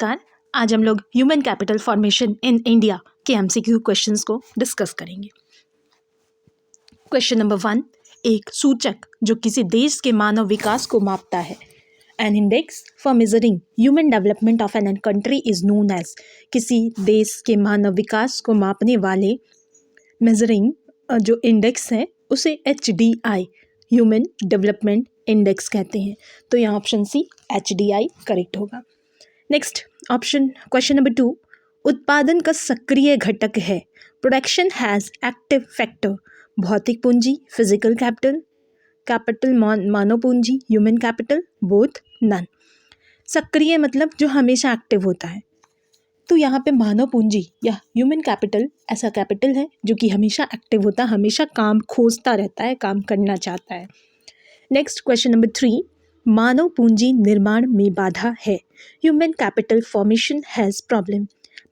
नमस्कार। आज हम लोग human capital formation in India के एमसीक्यू क्वेश्चंस को डिस्कस करेंगे। क्वेश्चन नंबर 1, एक सूचक जो किसी देश के मानव विकास को मापता है। An index for measuring human development of an country is known as. किसी देश के मानव विकास को मापने वाले मेजरिंग जो इंडेक्स है उसे HDI ह्यूमन डेवलपमेंट इंडेक्स कहते हैं। तो यहाँ ऑप्शन सी HDI करेक्ट होगा। नेक्स्ट ऑप्शन क्वेश्चन नंबर 2, उत्पादन का सक्रिय घटक है। Production has active factor. भौतिक पूंजी, फिजिकल कैपिटल मानव पूंजी, ह्यूमन कैपिटल, बोथ, नन। सक्रिय मतलब जो हमेशा एक्टिव होता है, तो यहाँ पे मानव पूंजी या ह्यूमन कैपिटल ऐसा कैपिटल है जो कि हमेशा एक्टिव होता है, हमेशा काम खोजता रहता है, काम करना चाहता है। नेक्स्ट क्वेश्चन नंबर 3, मानव पूंजी निर्माण में बाधा है। Human capital formation has problem.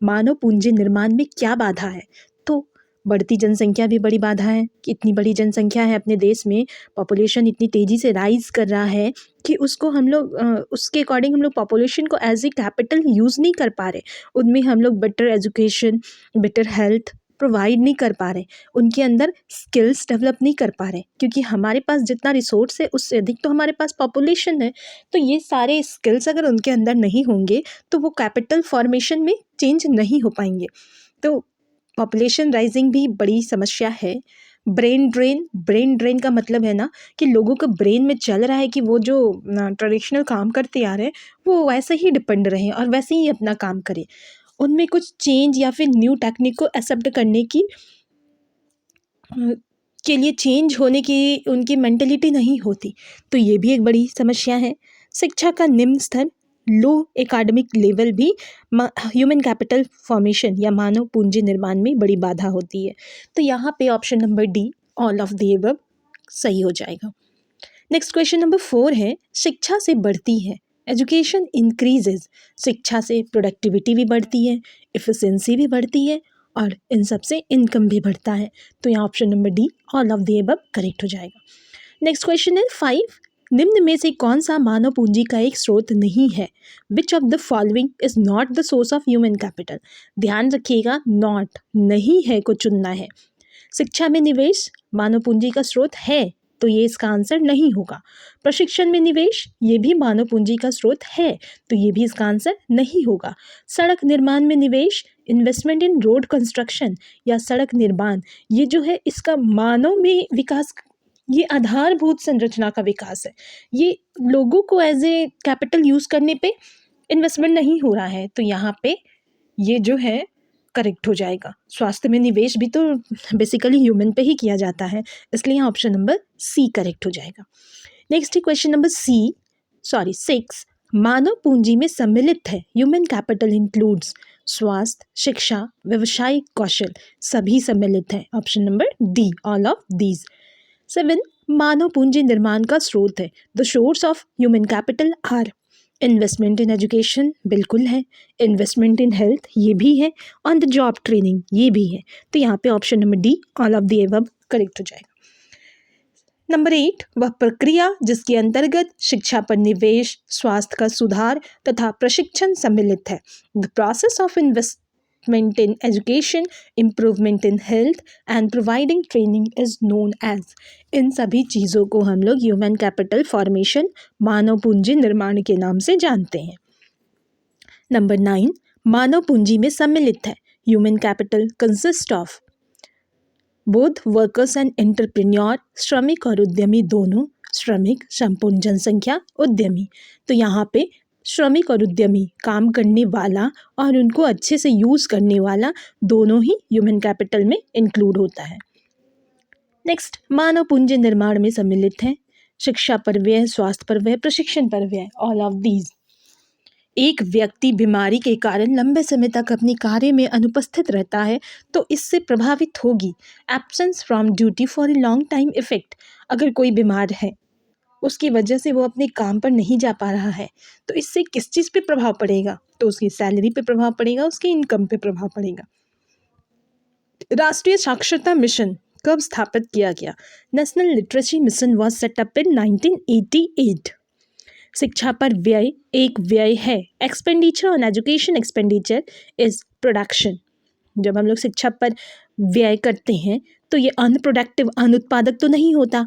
मानव पूंजी निर्माण में क्या बाधा है? तो बढ़ती जनसंख्या भी बड़ी बाधा है कि इतनी बड़ी जनसंख्या है अपने देश में, पॉपुलेशन इतनी तेज़ी से राइज कर रहा है कि उसको हम लोग उसके अकॉर्डिंग हम लोग पॉपुलेशन को एज ए कैपिटल यूज़ नहीं कर पा रहे। उनमें हम लोग better education, better health provide नहीं कर पा रहे, उनके अंदर स्किल्स डेवलप नहीं कर पा रहे, क्योंकि हमारे पास जितना रिसोर्स है उससे अधिक तो हमारे पास पॉपुलेशन है। तो ये सारे स्किल्स अगर उनके अंदर नहीं होंगे तो वो कैपिटल फॉर्मेशन में चेंज नहीं हो पाएंगे। तो पॉपुलेशन राइजिंग भी बड़ी समस्या है। ब्रेन ड्रेन का मतलब है ना कि लोगों का ब्रेन में चल रहा है कि वो जो ट्रेडिशनल काम करते आ रहे हैं वो वैसे ही डिपेंड रहें और वैसे ही अपना काम करें, उनमें कुछ चेंज या फिर न्यू टेक्निक को एक्सेप्ट करने की के लिए चेंज होने की उनकी मेंटलिटी नहीं होती। तो ये भी एक बड़ी समस्या है। शिक्षा का निम्न स्तर, लो एकेडमिक लेवल भी ह्यूमन कैपिटल फॉर्मेशन या मानव पूंजी निर्माण में बड़ी बाधा होती है। तो यहाँ पे option number D all of the above सही हो जाएगा। नेक्स्ट क्वेश्चन नंबर 4 है, शिक्षा से बढ़ती है। Education increases. शिक्षा से प्रोडक्टिविटी भी बढ़ती है, एफिशिएंसी भी बढ़ती है और इन सब से इनकम भी बढ़ता है। तो यहाँ option number D all of the above correct हो जाएगा। नेक्स्ट क्वेश्चन है 5, निम्न में से कौन सा मानव पूंजी का एक स्रोत नहीं है। Which of the following is not the source of human capital. ध्यान रखिएगा, नॉट नहीं है को चुनना है। शिक्षा में निवेश मानव पूंजी का स्रोत है, तो ये इसका आंसर नहीं होगा। प्रशिक्षण में निवेश ये भी मानव पूंजी का स्रोत है, तो ये भी इसका आंसर नहीं होगा। सड़क निर्माण में निवेश, इन्वेस्टमेंट इन रोड कंस्ट्रक्शन या सड़क निर्माण, ये जो है इसका मानव में विकास, ये आधारभूत संरचना का विकास है, ये लोगों को एज ए कैपिटल यूज करने पे इन्वेस्टमेंट नहीं हो रहा है। तो यहाँ पे ये जो है करेक्ट हो जाएगा। स्वास्थ्य में निवेश भी तो बेसिकली ह्यूमन पे ही किया जाता है, इसलिए यहाँ ऑप्शन नंबर सी करेक्ट हो जाएगा। नेक्स्ट क्वेश्चन नंबर 6, मानव पूंजी में सम्मिलित है। ह्यूमन कैपिटल इंक्लूड्स स्वास्थ्य, शिक्षा, व्यवसायिक कौशल, सभी सम्मिलित है। Option number D all of these. 7, मानव पूंजी निर्माण का स्रोत है। The source of human capital R investment in education, बिल्कुल है। इन्वेस्टमेंट इन हेल्थ, ये भी है। ऑन द जॉब ट्रेनिंग, ये भी है। तो यहाँ पे option number D all of the above correct हो जाएगा। नंबर 8, वह प्रक्रिया जिसके अंतर्गत शिक्षा पर निवेश, स्वास्थ्य का सुधार तथा प्रशिक्षण सम्मिलित है। The process of investment in education, improvement in health and providing training is known as. इन सभी चीज़ों को हम लोग ह्यूमन कैपिटल फॉर्मेशन, मानव पूंजी निर्माण के नाम से जानते हैं। नंबर 9, मानव पूंजी में सम्मिलित है। Human capital consist of both workers and entrepreneur, श्रमिक और उद्यमी दोनों। श्रमिक संपूर्ण जनसंख्या, उद्यमी तो यहाँ पे श्रमिक और उद्यमी काम करने वाला और उनको अच्छे से यूज़ करने वाला दोनों ही ह्यूमन कैपिटल में इंक्लूड होता है। नेक्स्ट, मानव पूंजी निर्माण में सम्मिलित है शिक्षा पर व्यय, स्वास्थ्य पर व्यय, प्रशिक्षण पर व्यय, ऑल ऑफ दीज। एक व्यक्ति बीमारी के कारण लंबे समय तक अपनी कार्य में अनुपस्थित रहता है तो इससे प्रभावित होगी absence from duty for a long time effect. अगर कोई बीमार है, उसकी वजह से वो अपने काम पर नहीं जा पा रहा है, तो इससे किस चीज़ पे प्रभाव पड़ेगा? तो उसकी सैलरी पे प्रभाव पड़ेगा, उसकी इनकम पे प्रभाव पड़ेगा। राष्ट्रीय साक्षरता मिशन कब स्थापित किया गया? National literacy mission was set up in 1988। शिक्षा पर व्यय एक व्यय है। Expenditure on education expenditure is production. जब हम लोग शिक्षा पर व्यय करते हैं तो ये अनप्रोडक्टिव, अनुत्पादक तो नहीं होता।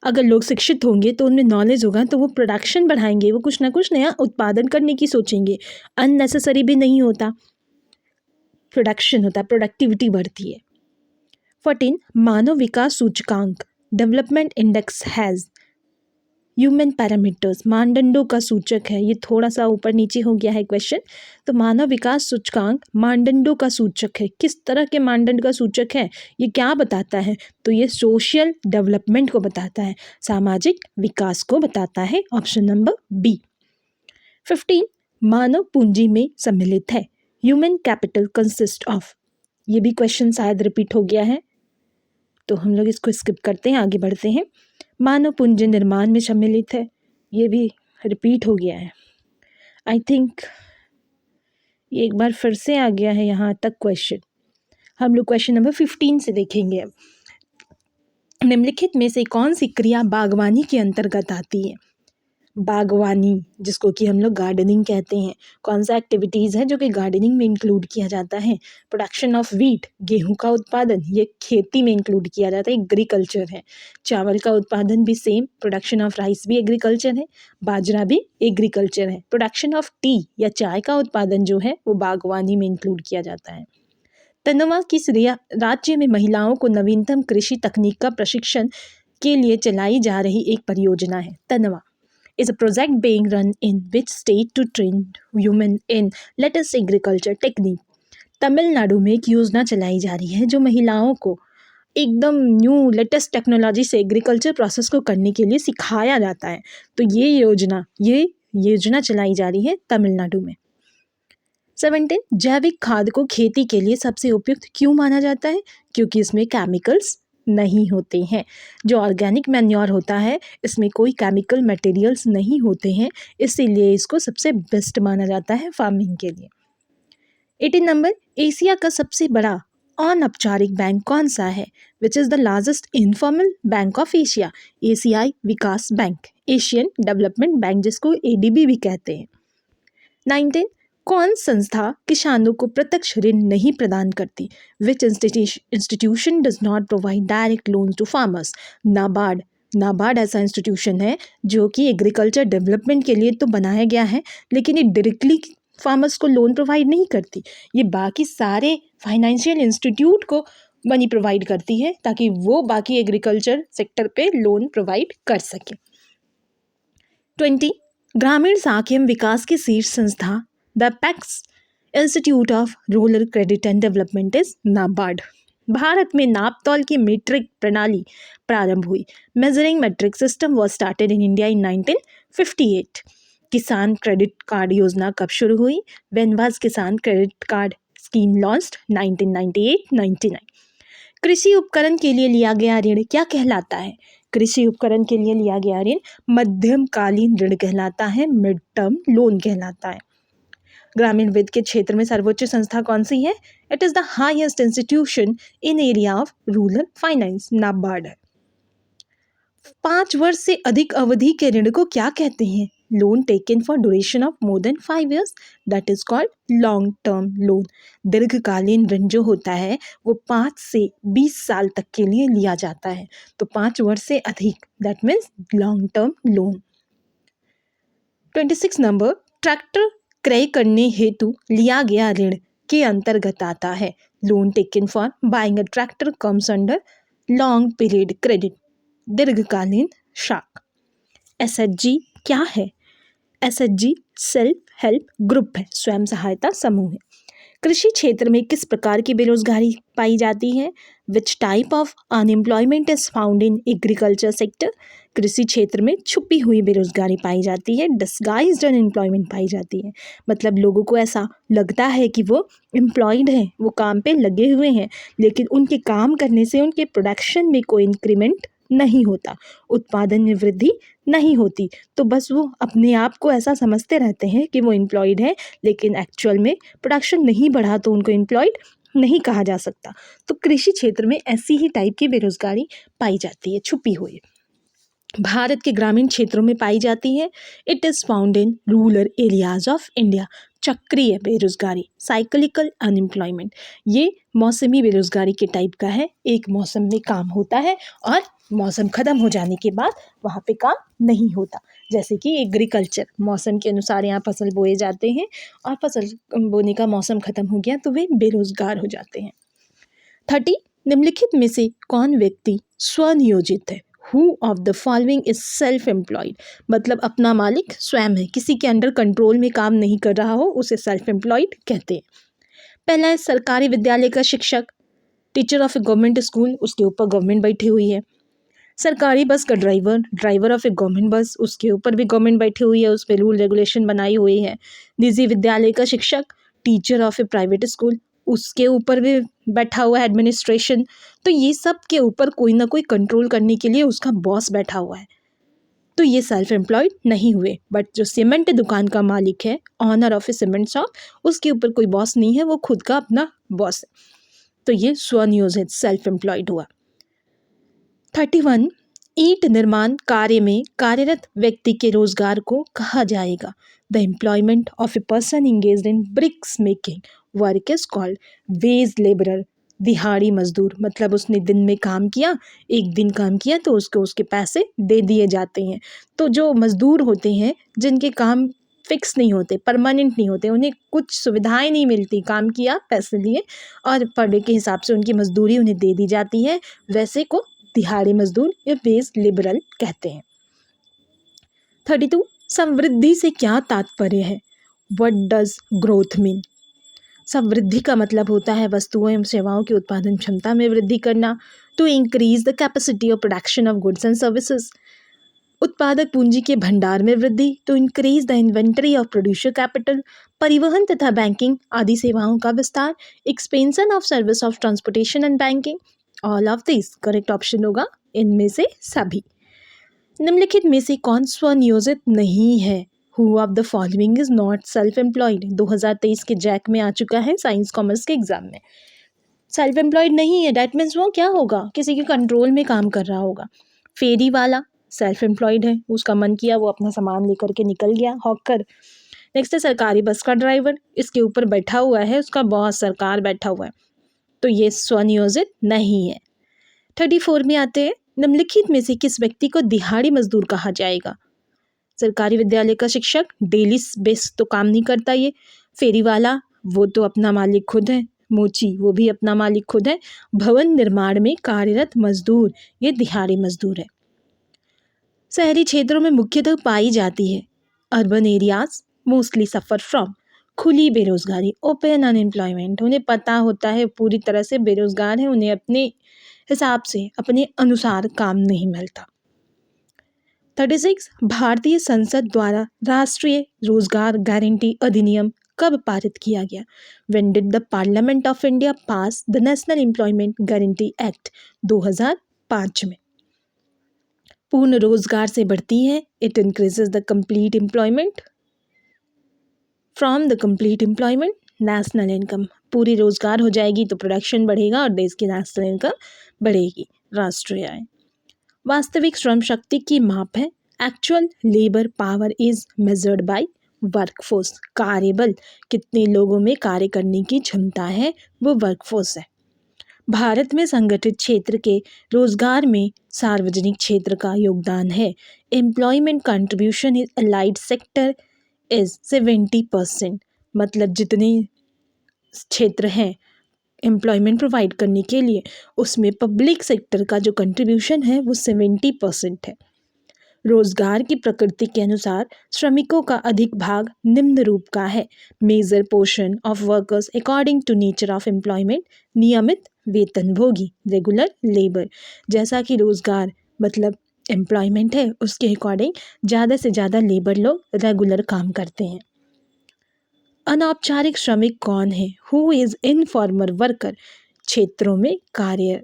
अगर लोग शिक्षित होंगे तो उनमें नॉलेज होगा तो वो प्रोडक्शन बढ़ाएंगे, वो कुछ ना कुछ नया उत्पादन करने की सोचेंगे। अननेसेसरी भी नहीं होता, प्रोडक्शन होता, प्रोडक्टिविटी बढ़ती है। 14 मानव विकास सूचकांक development index has human parameters, मानदंडों का सूचक है। ये थोड़ा सा ऊपर नीचे हो गया है क्वेश्चन। तो मानव विकास सूचकांक मानदंडों का सूचक है। किस तरह के मानदंड का सूचक है, ये क्या बताता है? तो ये सोशल डेवलपमेंट को बताता है, सामाजिक विकास को बताता है। Option number B. 15 मानव पूंजी में सम्मिलित है। ह्यूमन कैपिटल कंसिस्ट ऑफ, ये भी क्वेश्चन शायद रिपीट हो गया है तो हम लोग इसको स्किप करते हैं, आगे बढ़ते हैं। मानव पूंजी निर्माण में सम्मिलित है, ये भी रिपीट हो गया है। आई थिंक ये एक बार फिर से आ गया है यहाँ तक क्वेश्चन। हम लोग क्वेश्चन नंबर 15 से देखेंगे। निम्नलिखित में से कौन सी क्रिया बागवानी के अंतर्गत आती है? बागवानी, जिसको कि हम लोग गार्डनिंग कहते हैं, कौन सा एक्टिविटीज़ है जो कि गार्डनिंग में इंक्लूड किया जाता है? प्रोडक्शन ऑफ वीट, गेहूं का उत्पादन, ये खेती में इंक्लूड किया जाता है, एग्रीकल्चर है। चावल का उत्पादन भी सेम, प्रोडक्शन ऑफ राइस भी एग्रीकल्चर है, बाजरा भी एग्रीकल्चर है। प्रोडक्शन ऑफ टी या चाय का उत्पादन जो है वो बागवानी में इंक्लूड किया जाता है। तनवा किस राज्य में महिलाओं को नवीनतम कृषि तकनीक का प्रशिक्षण के लिए चलाई जा रही एक परियोजना है? तनवा is a project being run in which state to train women in latest agriculture technique। Tamil Nadu में एक योजना चलाई जा रही है जो महिलाओं को एकदम न्यू लेटेस्ट टेक्नोलॉजी से एग्रीकल्चर प्रोसेस को करने के लिए सिखाया जाता है। तो ये योजना चलाई जा रही है तमिलनाडु में। 17 जैविक खाद को खेती के लिए सबसे उपयुक्त क्यों माना जाता है? क्योंकि इसमें केमिकल्स नहीं होते हैं। जो ऑर्गेनिक मैन्योर होता है इसमें कोई केमिकल मटेरियल्स नहीं होते हैं, इसीलिए इसको सबसे बेस्ट माना जाता है फार्मिंग के लिए। 18 नंबर एशिया का सबसे बड़ा अनौपचारिक बैंक कौन सा है? Which is the largest informal bank of Asia? एशियाई विकास बैंक, एशियन डेवलपमेंट बैंक, जिसको ADB भी कहते हैं। 19 कौन संस्था किसानों को प्रत्यक्ष ऋण नहीं प्रदान करती? Which institution does not provide direct loan to farmers? NABARD. NABARD ऐसा इंस्टीट्यूशन है जो कि एग्रीकल्चर डेवलपमेंट के लिए तो बनाया गया है, लेकिन ये डायरेक्टली फार्मर्स को लोन प्रोवाइड नहीं करती। ये बाकी सारे फाइनेंशियल इंस्टीट्यूट को मनी प्रोवाइड करती है ताकि वो बाकी एग्रीकल्चर सेक्टर पे लोन प्रोवाइड कर सके। 20 ग्रामीण साख एवं विकास की शीर्ष संस्था the apex institute of rural credit and development is NABARD. भारत में नापतौल की मीट्रिक प्रणाली प्रारंभ हुई। Measuring metric system was started in India in 1958। Kisan credit card योजना कब शुरू हुई? When was Kisan credit card scheme launched? 1998-99। कृषि उपकरण के लिए लिया गया ऋण क्या कहलाता है? कृषि उपकरण के लिए लिया गया ऋण मध्यमकालीन ऋण कहलाता है, मिड टर्म लोन कहलाता है। ग्रामीण वित्त के क्षेत्र में सर्वोच्च संस्था कौन सी है? It is the highest institution in area of rural finance, NABARD है। 5 वर्ष से अधिक अवधि के ऋण को क्या कहते हैं? Loan taken for duration of more than 5 years, that is called long term loan. दीर्घकालीन ऋण जो होता है वो 5 से 20 साल तक के लिए लिया जाता है। तो 5 वर्ष से अधिक, that means long term loan. 26 number tractor क्रय करने हेतु लिया गया ऋण के अंतर्गत आता है। Loan taken for buying a tractor comes under long period credit, दीर्घकालीन शाख। SHG क्या है? SHG सेल्फ हेल्प ग्रुप है, स्वयं सहायता समूह है। कृषि क्षेत्र में किस प्रकार की बेरोजगारी पाई जाती है? Which type of unemployment is found in agriculture sector? कृषि क्षेत्र में छुपी हुई बेरोजगारी पाई जाती है, डिस्गाइज्ड अनएम्प्लॉयमेंट पाई जाती है। मतलब लोगों को ऐसा लगता है कि वो एम्प्लॉयड हैं, वो काम पे लगे हुए हैं, लेकिन उनके काम करने से उनके प्रोडक्शन में कोई इंक्रीमेंट नहीं होता, उत्पादन में वृद्धि नहीं होती। तो बस वो अपने आप को ऐसा समझते रहते हैं कि वो एम्प्लॉयड है, लेकिन एक्चुअल में प्रोडक्शन नहीं बढ़ा तो उनको एम्प्लॉयड नहीं कहा जा सकता। तो कृषि क्षेत्र में ऐसी ही टाइप की बेरोजगारी पाई जाती है, छुपी हुई। भारत के ग्रामीण क्षेत्रों में पाई जाती है। It is found in rural areas of India. चक्रीय बेरोजगारी, साइक्लिकल अनएम्प्लॉयमेंट, ये मौसमी बेरोजगारी के टाइप का है। एक मौसम में काम होता है और मौसम ख़त्म हो जाने के बाद वहाँ पे काम नहीं होता। जैसे कि एग्रीकल्चर, मौसम के अनुसार यहाँ फसल बोए जाते हैं और फसल बोने का मौसम ख़त्म हो गया तो वे बेरोजगार हो जाते हैं। 30, निम्नलिखित में से कौन व्यक्ति स्वनियोजित है? Who of the following is self employed, मतलब अपना मालिक स्वयं है, किसी के अंडर कंट्रोल में काम नहीं कर रहा हो उसे सेल्फ एम्प्लॉयड कहते हैं। पहला है सरकारी विद्यालय का शिक्षक, teacher of A government school, उसके ऊपर गवर्नमेंट बैठी हुई है। सरकारी बस का driver, driver of A government बस, उसके ऊपर भी गवर्नमेंट बैठी हुई है, उस पर रूल रेगुलेशन बनाई हुई है। निजी विद्यालय का शिक्षक, teacher of A private school, उसके ऊपर भी बैठा हुआ है एडमिनिस्ट्रेशन। तो ये सब के ऊपर कोई ना कोई कंट्रोल करने के लिए उसका बॉस बैठा हुआ है, तो ये सेल्फ एम्प्लॉयड नहीं हुए। बट जो सीमेंट दुकान का मालिक है, owner of a cement shop, उसके ऊपर कोई बॉस नहीं है, वो खुद का अपना बॉस है, तो ये स्वनियोजित सेल्फ एम्प्लॉयड हुआ। 31, ईंट निर्माण कार्य में कार्यरत व्यक्ति के रोजगार को कहा जाएगा? The employment of a person engaged in bricks making work is called wage labourer. दिहाड़ी मजदूर, मतलब उसने दिन में काम किया, एक दिन काम किया तो उसको उसके पैसे दे दिए जाते हैं। तो जो मजदूर होते हैं जिनके काम फिक्स नहीं होते, परमानेंट नहीं होते, उन्हें कुछ सुविधाएं नहीं मिलती, काम किया पैसे लिए और पर डे के हिसाब से उनकी मजदूरी उन्हें दे दी जाती है, वैसे को दिहाड़ी मजदूर या बेस लिबरल कहते हैं। 32, समृद्धि से क्या तात्पर्य है? What does growth mean? समृद्धि का मतलब होता है वस्तुओं एवं सेवाओं की उत्पादन क्षमता में वृद्धि करना। To increase the capacity of production of goods and services, उत्पादक पूंजी के भंडार में वृद्धि। To increase the inventory of producer capital, परिवहन तथा बैंकिंग आदि सेवाओं का विस्तार। Expansion of service of transportation and banking. All of this correct option होगा इनमें से सभी। निम्नलिखित में से कौन स्वनियोजित नहीं है? Who of the following is not self employed? 2023 के जैक में आ चुका है साइंस कॉमर्स के एग्जाम में। सेल्फ एम्प्लॉयड नहीं है, डैट मीन्स वो क्या होगा? किसी के कंट्रोल में काम कर रहा होगा। फेरी वाला सेल्फ एम्प्लॉयड है, उसका मन किया वो अपना सामान लेकर के निकल गया, हॉकर। नेक्स्ट है सरकारी बस का ड्राइवर, इसके ऊपर बैठा हुआ है उसका बॉस, सरकार बैठा हुआ है, तो ये स्वनियोजित नहीं है। 34 में आते हैं, निम्नलिखित में से किस व्यक्ति को दिहाड़ी मजदूर कहा जाएगा? सरकारी विद्यालय का शिक्षक, डेली बेस तो काम नहीं करता ये। फेरी वाला, वो तो अपना मालिक खुद है। मोची, वो भी अपना मालिक खुद है। भवन निर्माण में कार्यरत मजदूर, ये दिहाड़ी मजदूर है। शहरी क्षेत्रों में मुख्यतः पाई जाती है। Urban areas mostly suffer from खुली बेरोजगारी, ओपन अनएम्प्लॉयमेंट, उन्हें पता होता है पूरी तरह से बेरोजगार है, उन्हें अपने हिसाब से अपने अनुसार काम नहीं मिलता। 36, भारतीय संसद द्वारा राष्ट्रीय रोजगार गारंटी अधिनियम कब पारित किया गया? When did the Parliament of India pass the National Employment Guarantee Act? 2005 में। पूर्ण रोजगार से बढ़ती है, it increases the complete employment from the complete employment national income. पूरी रोजगार हो जाएगी तो प्रोडक्शन बढ़ेगा और देश की नेशनल इनकम बढ़ेगी, राष्ट्रीय आय। वास्तविक श्रम शक्ति की माप है। Actual labour power is measured by workforce. कार्यबल, कितने लोगों में कार्य करने की क्षमता है, वो वर्कफोर्स है। भारत में संगठित क्षेत्र के रोजगार में सार्वजनिक क्षेत्र का योगदान है। Employment contribution is allied sector is 70%, मतलब जितने क्षेत्र हैं एम्प्लॉयमेंट प्रोवाइड करने के लिए, उसमें पब्लिक सेक्टर का जो कंट्रीब्यूशन है वो 70% है। रोजगार की प्रकृति के अनुसार श्रमिकों का अधिक भाग निम्न रूप का है। Major portion of workers according to nature of employment, नियमित वेतनभोगी, रेगुलर लेबर। जैसा कि रोजगार मतलब एम्प्लॉयमेंट है, उसके अकॉर्डिंग ज़्यादा से ज़्यादा लेबर लोग रेगुलर काम करते हैं। अनौपचारिक श्रमिक कौन है? Who is informal worker? क्षेत्रों में कार्य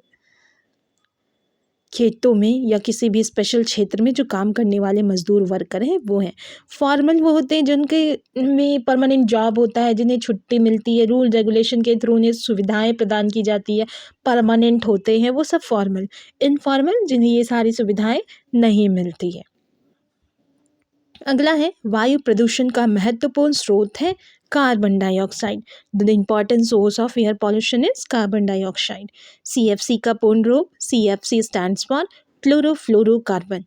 खेतों में या किसी भी स्पेशल क्षेत्र में जो काम करने वाले मजदूर वर्कर हैं वो हैं। फॉर्मल वो होते हैं जिनके में परमानेंट जॉब होता है, जिन्हें छुट्टी मिलती है, रूल रेगुलेशन के थ्रू उन्हें सुविधाएं प्रदान की जाती है, परमानेंट होते हैं, वो सब फॉर्मल। इनफॉर्मल जिन्हें ये सारी सुविधाएं नहीं मिलती है। अगला है वायु प्रदूषण का महत्वपूर्ण स्रोत है carbon dioxide. The important source of air pollution is carbon dioxide. CFC का पूर्ण रूप CFC stands for chlorofluorocarbon.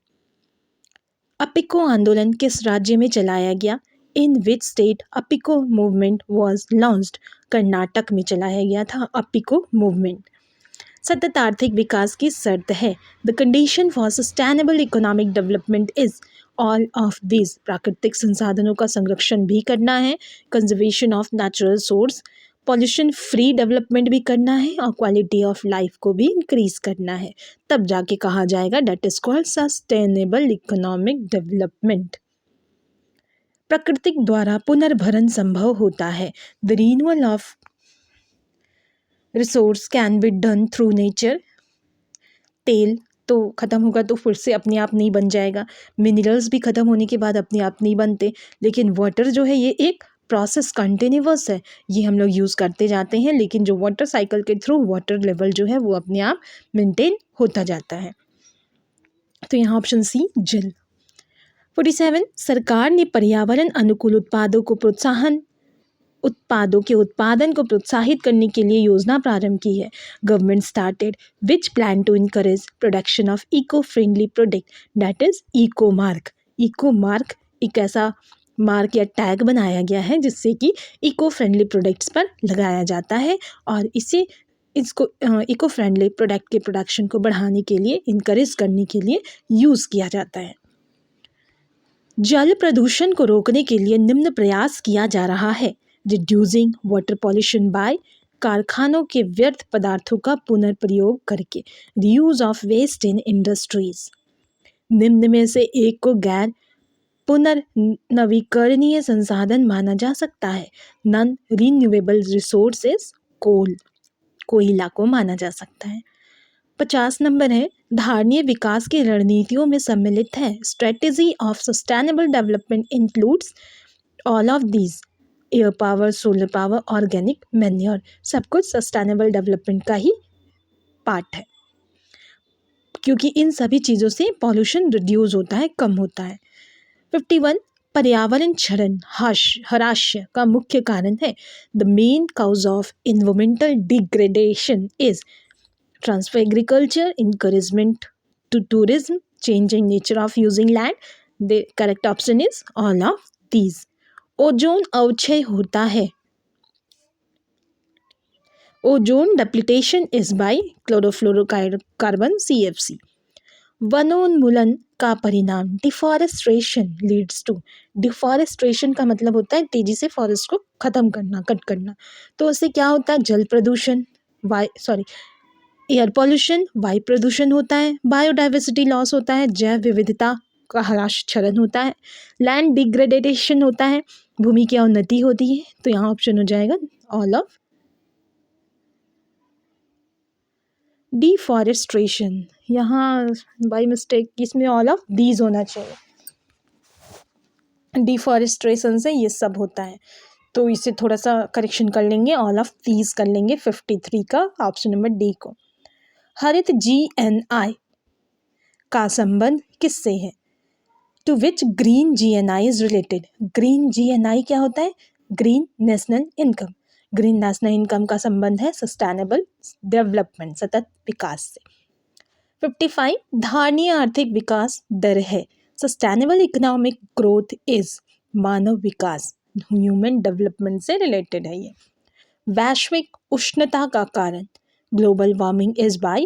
Appiko आंदोलन किस राज्य में चलाया गया? In which state Appiko movement was launched? Karnataka में चलाया गया था अपिको मूवमेंट। सतत आर्थिक विकास की शर्त है। The condition for sustainable economic development is all of this. प्राकृतिक संसाधनों का संरक्षण भी करना है, conservation of natural source, pollution free development भी करना है और क्वालिटी ऑफ लाइफ को भी इंक्रीज करना है। तब जाके कहा जाएगा that is called sustainable economic development. प्राकृतिक द्वारा पुनर्भरण संभव होता है। The renewal of resource can be done through nature. तेल तो ख़त्म होगा तो फिर से अपने आप नहीं बन जाएगा, मिनरल्स भी ख़त्म होने के बाद अपने आप नहीं बनते, लेकिन वाटर जो है ये एक प्रोसेस कंटिन्यूअस है, ये हम लोग यूज़ करते जाते हैं, लेकिन जो वाटर साइकिल के थ्रू वाटर लेवल जो है वो अपने आप मेंटेन होता जाता है। तो यहाँ ऑप्शन सी जल। 47 सरकार ने पर्यावरण अनुकूल उत्पादों के उत्पादन को प्रोत्साहित करने के लिए योजना प्रारंभ की है। Government started which plan to encourage production of eco friendly product, that is eco mark. Eco mark एक ऐसा मार्क या टैग बनाया गया है जिससे कि इको फ्रेंडली प्रोडक्ट्स पर लगाया जाता है और इसको इको फ्रेंडली प्रोडक्ट के प्रोडक्शन को बढ़ाने के लिए, इनकरेज करने के लिए यूज़ किया जाता है। जल प्रदूषण को रोकने के लिए निम्न प्रयास किया जा रहा है। रिड्यूसिंग वाटर पॉल्यूशन बाय कारखानों के व्यर्थ पदार्थों का पुनर्प्रयोग करके, reuse of waste in industries. निम्न में से एक को गैर पुनर्नवीकरणीय संसाधन माना जा सकता है। नॉन रिन्यूएबल रिसोर्सेज कोयला को माना जा सकता है। 50 नंबर है धारणीय विकास की रणनीतियों में सम्मिलित है। Strategy of sustainable development includes all of these. Air power, solar power, organic manure, सब कुछ सस्टेनेबल डेवलपमेंट का ही पार्ट है, क्योंकि इन सभी चीज़ों से पॉल्यूशन रिड्यूस होता है, कम होता है। 51 पर्यावरण क्षरण हराश्य का मुख्य कारण है। The main cause of environmental degradation is transfer agriculture, encouragement to tourism, changing nature of using land. The correct option is all of these. Ozone अवक्षय होता है। Ozone depletion is by chlorofluorocarbon CFC। वनोन्मूलन का परिणाम deforestation leads to. Deforestation का मतलब होता है तेजी से फॉरेस्ट को खत्म करना, कट करना। तो उससे क्या होता है? जल प्रदूषण, एयर पॉल्यूशन, वायु प्रदूषण होता है, बायोडाइवर्सिटी लॉस होता है, जैव विविधता का ह्रास, क्षरण होता है, लैंड डिग्रेडेशन होता है, भूमि की अवनति होती है। तो यहाँ ऑप्शन हो जाएगा ऑल ऑफ डिफॉरेस्ट्रेशन। यहाँ बाय मिस्टेक इसमें ऑल ऑफ दीज होना चाहिए। डिफॉरेस्ट्रेशन से ये सब होता है, तो इसे थोड़ा सा करेक्शन कर लेंगे, ऑल ऑफ दीज कर लेंगे 53 का ऑप्शन नंबर डी को। हरित GNI का संबंध किससे है? To which green GNI is related? Green GNI क्या होता है? Green national income. Green national income का संबंध है सस्टेनेबल डेवलपमेंट, सतत विकास से। 55 धारणीय आर्थिक विकास दर है। Sustainable economic growth is Manav Vikas, human development से रिलेटेड है ये। वैश्विक उष्णता का कारण global warming is by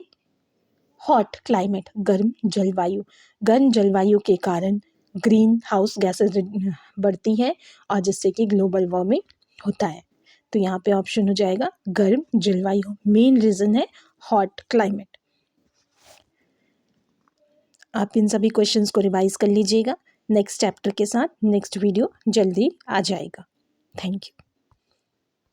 hot climate, गर्म जलवायु। गर्म जलवायु के कारण ग्रीन हाउस गैसेज बढ़ती हैं और जिससे कि ग्लोबल वार्मिंग होता है। तो यहाँ पे ऑप्शन हो जाएगा गर्म जलवायु, मेन रीज़न है हॉट क्लाइमेट। आप इन सभी क्वेश्चंस को रिवाइज कर लीजिएगा नेक्स्ट चैप्टर के साथ। नेक्स्ट वीडियो जल्दी आ जाएगा। Thank you.